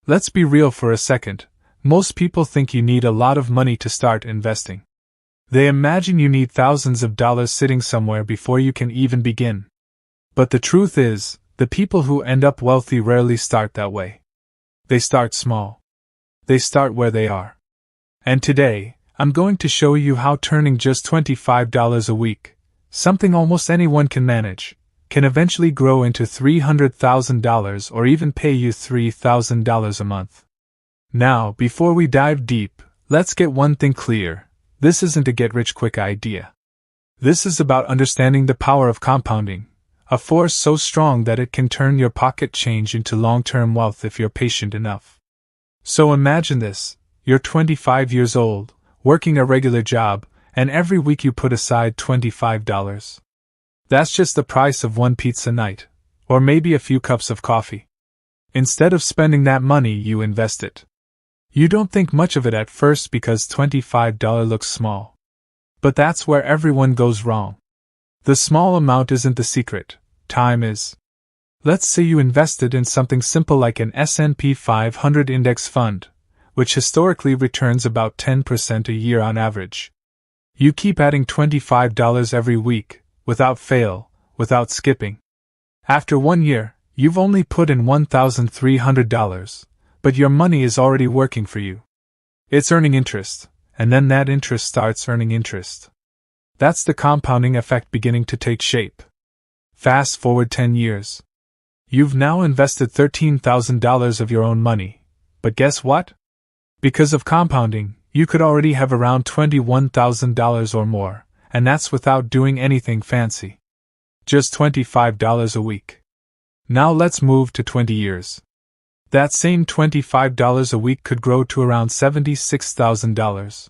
Let's be real for a second. Most people think you need a lot of money to start investing. They imagine you need thousands of dollars sitting somewhere before you can even begin. But the truth is, the people who end up wealthy rarely start that way. They start small. They start where they are. And today, I'm going to show you how turning just $25 a week, something almost anyone can manage, can eventually grow into $300,000 or even pay you $3,000 a month. Now, before we dive deep, let's get one thing clear. This isn't a get-rich-quick idea. This is about understanding the power of compounding, a force so strong that it can turn your pocket change into long-term wealth if you're patient enough. So imagine this, you're 25 years old, working a regular job, and every week you put aside $25. That's just the price of one pizza night, or maybe a few cups of coffee. Instead of spending that money, you invest it. You don't think much of it at first because $25 looks small. But that's where everyone goes wrong. The small amount isn't the secret, time is. Let's say you invested in something simple like an S&P 500 index fund, which historically returns about 10% a year on average. You keep adding $25 every week, without fail, without skipping. After 1 year, you've only put in $1,300, but your money is already working for you. It's earning interest, and then that interest starts earning interest. That's the compounding effect beginning to take shape. Fast forward 10 years. You've now invested $13,000 of your own money, but guess what? Because of compounding, you could already have around $21,000 or more, and that's without doing anything fancy. Just $25 a week. Now let's move to 20 years. That same $25 a week could grow to around $76,000.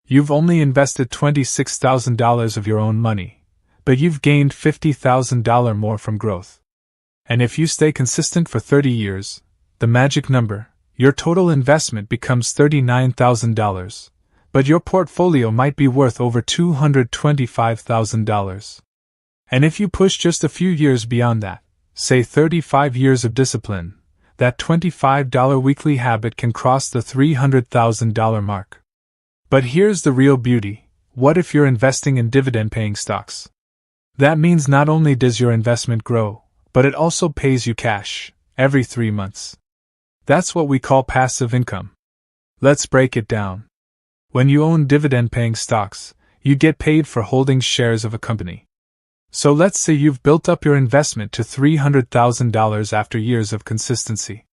You've only invested $26,000 of your own money, but you've gained $50,000 more from growth. And if you stay consistent for 30 years, the magic number, your total investment becomes $39,000, but your portfolio might be worth over $225,000. And if you push just a few years beyond that, say 35 years of discipline, that $25 weekly habit can cross the $300,000 mark. But here's the real beauty. What if you're investing in dividend-paying stocks? That means not only does your investment grow, but it also pays you cash, every 3 months. That's what we call passive income. Let's break it down. When you own dividend-paying stocks, you get paid for holding shares of a company. So let's say you've built up your investment to $300,000 after years of consistency.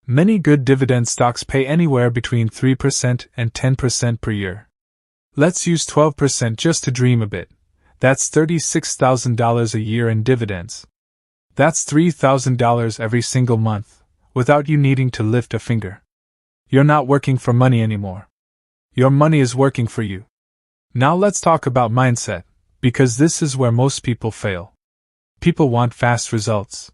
Many good dividend stocks pay anywhere between 3% and 10% per year. Let's use 12% just to dream a bit. That's $36,000 a year in dividends. That's $3,000 every single month, without you needing to lift a finger. You're not working for money anymore. Your money is working for you. Now let's talk about mindset, because this is where most people fail. People want fast results.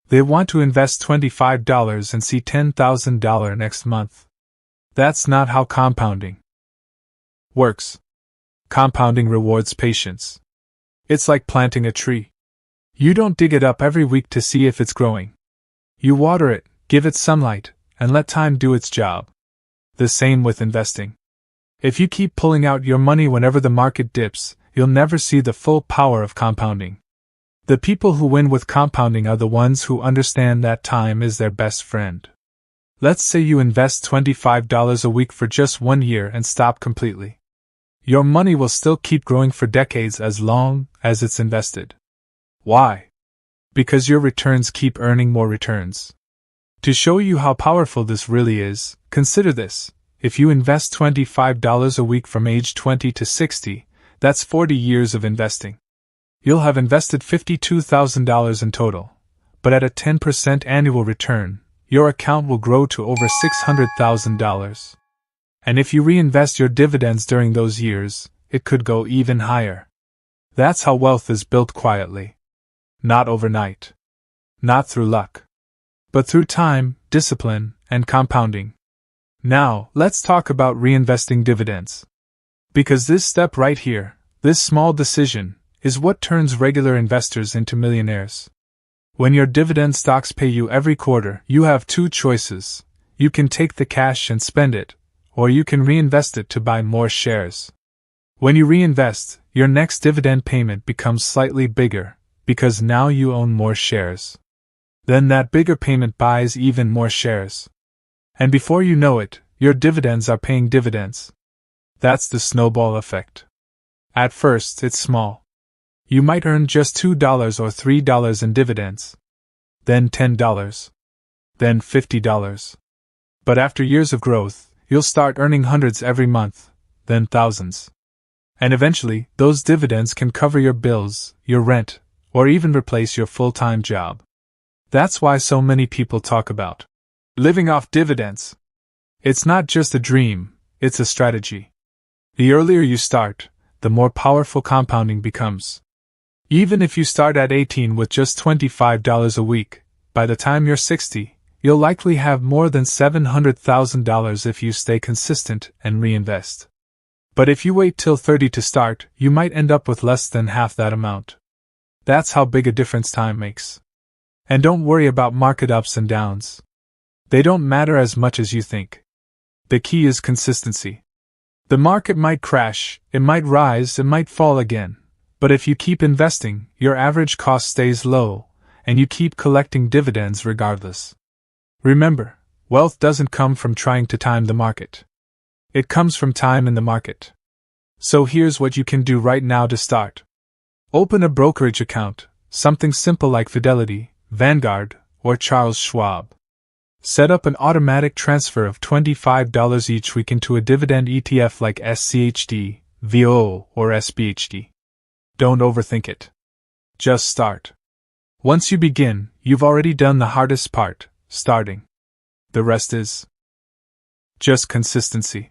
They want to invest $25 and see $10,000 next month. That's not how compounding works. Compounding rewards patience. It's like planting a tree. You don't dig it up every week to see if it's growing. You water it, give it sunlight, and let time do its job. The same with investing. If you keep pulling out your money whenever the market dips, you'll never see the full power of compounding. The people who win with compounding are the ones who understand that time is their best friend. Let's say you invest $25 a week for just 1 year and stop completely. Your money will still keep growing for decades as long as it's invested. Why? Because your returns keep earning more returns. To show you how powerful this really is, consider this. If you invest $25 a week from age 20 to 60, that's 40 years of investing. You'll have invested $52,000 in total, but at a 10% annual return, your account will grow to over $600,000. And if you reinvest your dividends during those years, it could go even higher. That's how wealth is built quietly. Not overnight. Not through luck. But through time, discipline, and compounding. Now, let's talk about reinvesting dividends. Because this step right here, this small decision, is what turns regular investors into millionaires. When your dividend stocks pay you every quarter, you have two choices. You can take the cash and spend it, or you can reinvest it to buy more shares. When you reinvest, your next dividend payment becomes slightly bigger, because now you own more shares. Then that bigger payment buys even more shares. And before you know it, your dividends are paying dividends. That's the snowball effect. At first, it's small. You might earn just $2 or $3 in dividends. Then $10. Then $50. But after years of growth, you'll start earning hundreds every month, then thousands. And eventually, those dividends can cover your bills, your rent, or even replace your full-time job. That's why so many people talk about living off dividends. It's not just a dream, it's a strategy. The earlier you start, the more powerful compounding becomes. Even if you start at 18 with just $25 a week, by the time you're 60, you'll likely have more than $700,000 if you stay consistent and reinvest. But if you wait till 30 to start, you might end up with less than half that amount. That's how big a difference time makes. And don't worry about market ups and downs. They don't matter as much as you think. The key is consistency. The market might crash, it might rise, it might fall again. But if you keep investing, your average cost stays low, and you keep collecting dividends regardless. Remember, wealth doesn't come from trying to time the market. It comes from time in the market. So here's what you can do right now to start. Open a brokerage account, something simple like Fidelity, Vanguard, or Charles Schwab. Set up an automatic transfer of $25 each week into a dividend ETF like SCHD, VOO, or SPHD. Don't overthink it. Just start. Once you begin, you've already done the hardest part, starting. The rest is just consistency.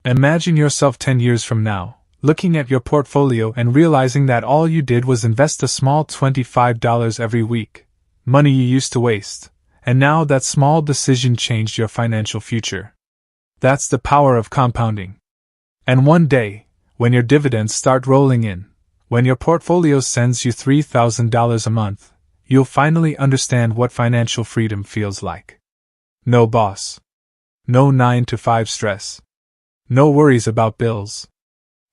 Imagine yourself 10 years from now, looking at your portfolio and realizing that all you did was invest a small $25 every week, money you used to waste, and now that small decision changed your financial future. That's the power of compounding. And one day, when your dividends start rolling in, when your portfolio sends you $3,000 a month, you'll finally understand what financial freedom feels like. No boss. No 9-to-5 stress. No worries about bills.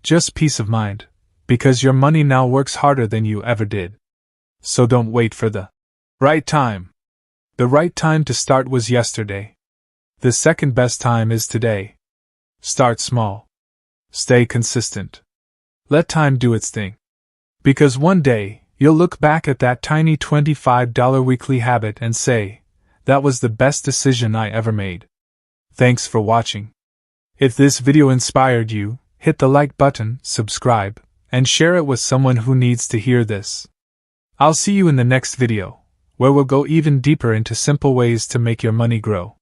Just peace of mind, because your money now works harder than you ever did. So don't wait for the right time. The right time to start was yesterday. The second best time is today. Start small. Stay consistent. Let time do its thing. Because one day, you'll look back at that tiny $25 weekly habit and say, that was the best decision I ever made. Thanks for watching. If this video inspired you, hit the like button, subscribe, and share it with someone who needs to hear this. I'll see you in the next video, where we'll go even deeper into simple ways to make your money grow.